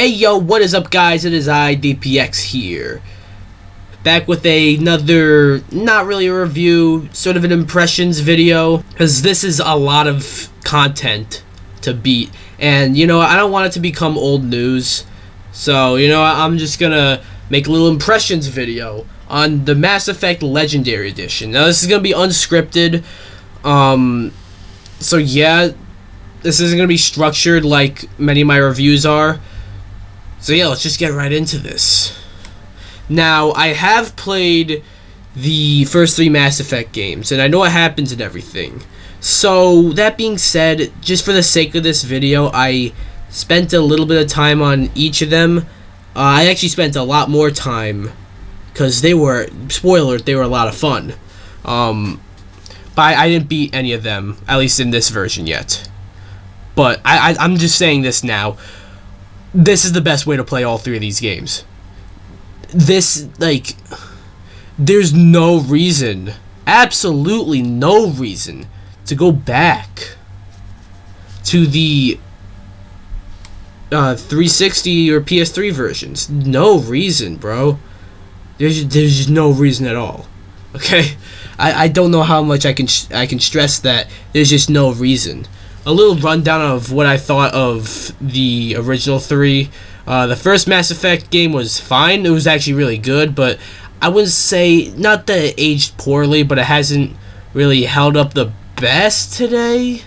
Hey yo, what is up guys? It is I, DPX here. Back with another, not really a review, sort of an impressions video. Because this is a lot of content to beat. And you know, I don't want it to become old news. So, you know, I'm just gonna make a little impressions video on the Mass Effect Legendary Edition. Now this is gonna be unscripted. So yeah, this isn't gonna be structured like many of my reviews are. So yeah, let's just get right into this. Now, I have played the first 3 Mass Effect games, and I know what happens and everything. So, that being said, just for the sake of this video, I spent a little bit of time on each of them. I actually spent a lot more time, because they were, spoiler, they were a lot of fun. But I didn't beat any of them, at least in this version yet. But I'm just saying this now. This is the best way to play all 3 of these games. This, like, there's no reason, absolutely no reason, to go back to the 360 or PS3 versions. No reason, bro. There's just no reason at all. Okay, I don't know how much I can stress that. There's just no reason. A little rundown of what I thought of the original 3. The first Mass Effect game was fine. It was actually really good, but I wouldn't say, not that it aged poorly, but it hasn't really held up the best today.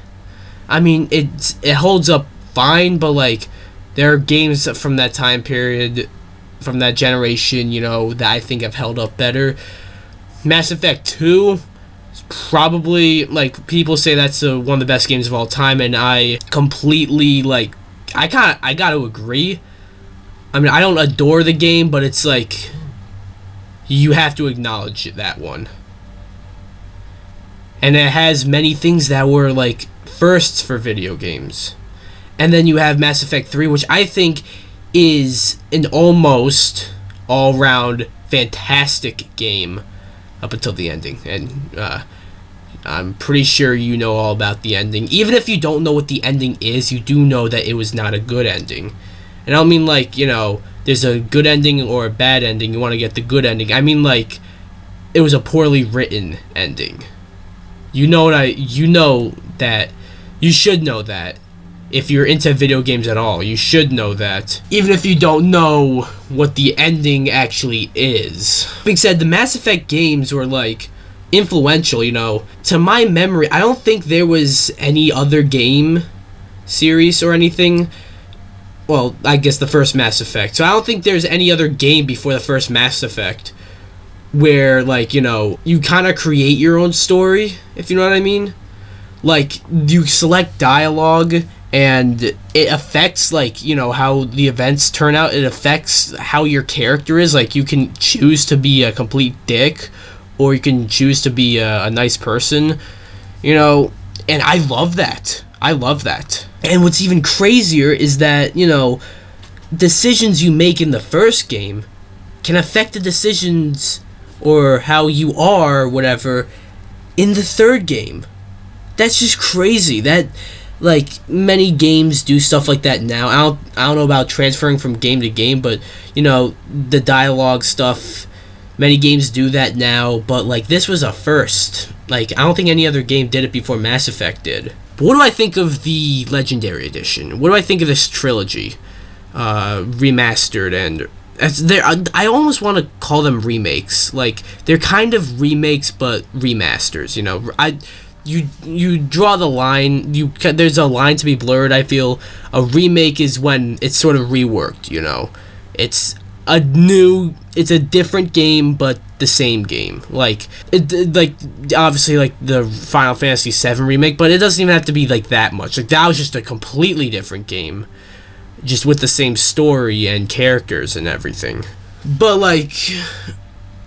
I mean, it holds up fine, but like, there are games from that time period, from that generation, you know, that I think have held up better. Mass Effect 2, probably, like, people say that's one of the best games of all time, and I completely, like, I gotta agree. I mean, I don't adore the game, but it's like, you have to acknowledge that one. And it has many things that were, like, firsts for video games. And then you have Mass Effect 3, which I think is an almost all-round fantastic game up until the ending. And, I'm pretty sure you know all about the ending. Even if you don't know what the ending is, you do know that it was not a good ending. And I don't mean like, you know, there's a good ending or a bad ending, you want to get the good ending. I mean like, it was a poorly written ending. You know that, you should know that. If you're into video games at all, you should know that. Even if you don't know what the ending actually is. Being said, the Mass Effect games were like, influential, you know. To my memory, I don't think there was any other game series or anything. Well, I guess the first Mass Effect. So I don't think there's any other game before the first Mass Effect where, like, you know, you kind of create your own story, if you know what I mean. Like, you select dialogue and it affects, like, you know, how the events turn out. It affects how your character is. Like, you can choose to be a complete dick, or you can choose to be a nice person, you know, and I love that. I love that. And what's even crazier is that, you know, decisions you make in the first game can affect the decisions or how you are, whatever, in the third game. That's just crazy. That, like, many games do stuff like that now. I don't know about transferring from game to game, but, you know, the dialogue stuff, many games do that now, but, like, this was a first. Like, I don't think any other game did it before Mass Effect did. But what do I think of the Legendary Edition? What do I think of this trilogy? Remastered, and I almost want to call them remakes. Like, they're kind of remakes, but remasters, you know. You draw the line, there's a line to be blurred, I feel. A remake is when it's sort of reworked, you know. It's a different game, but the same game. Like, obviously, like, the Final Fantasy VII remake, but it doesn't even have to be, like, that much. Like, that was just a completely different game, just with the same story and characters and everything. But, like,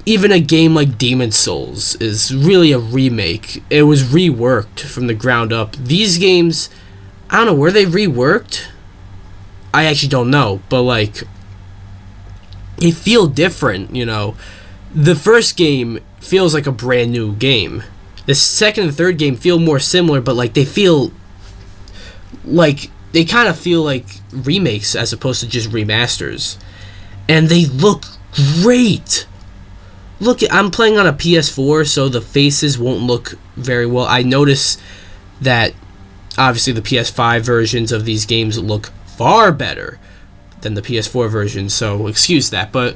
even a game like Demon's Souls is really a remake. It was reworked from the ground up. These games, I don't know, were they reworked? I actually don't know, but, like, they feel different, you know. The first game feels like a brand new game. The second and third game feel more similar, but, like, they feel like they kind of feel like remakes as opposed to just remasters, and they look great. Look, I'm playing on a PS4, so the faces won't look very well. I notice that obviously the PS5 versions of these games look far better than the PS4 version, so excuse that, but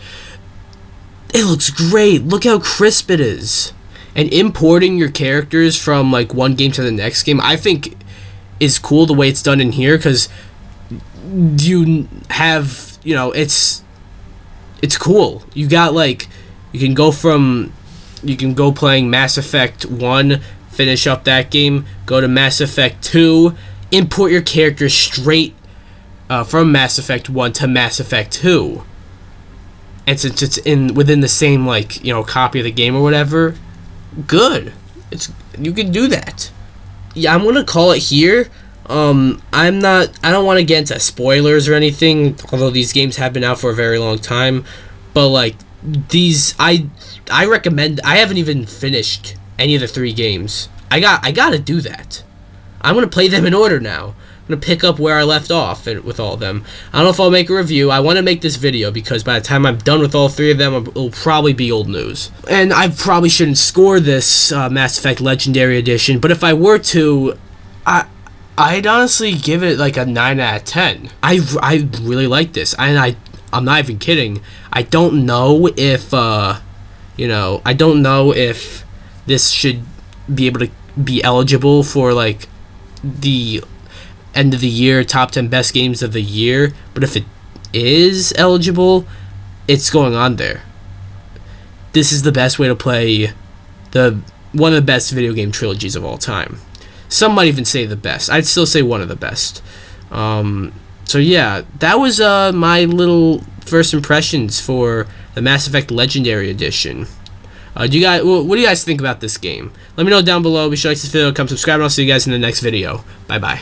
it looks great. Look how crisp it is. And importing your characters from like one game to the next game, I think is cool the way it's done in here, because you have, you know, it's cool. You got like, you can go playing Mass Effect 1, finish up that game, go to Mass Effect 2, import your character straight from Mass Effect 1 to Mass Effect 2. And since it's within the same, like, you know, copy of the game or whatever, good. You can do that. Yeah, I'm gonna call it here. I don't want to get into spoilers or anything, although these games have been out for a very long time. But like these, I recommend. I haven't even finished any of the 3 games. I gotta do that. I'm gonna play them in order now. I'm gonna pick up where I left off with all of them. I don't know if I'll make a review. I want to make this video because by the time I'm done with all 3 of them, it'll probably be old news. And I probably shouldn't score this Mass Effect Legendary Edition, but if I were to, I'd honestly give it like a 9 out of 10. I really like this, and I'm not even kidding. I don't know if I don't know if this should be able to be eligible for like the end of the year top 10 best games of the year, but if it is eligible, it's going on there. This is the best way to play one of the best video game trilogies of all time. Some might even say the best. I'd still say one of the best. So yeah, that was my little first impressions for the Mass Effect Legendary Edition. What do you guys think about this game? Let me know down below. Be sure to like this video, come subscribe, and I'll see you guys in the next video. Bye bye.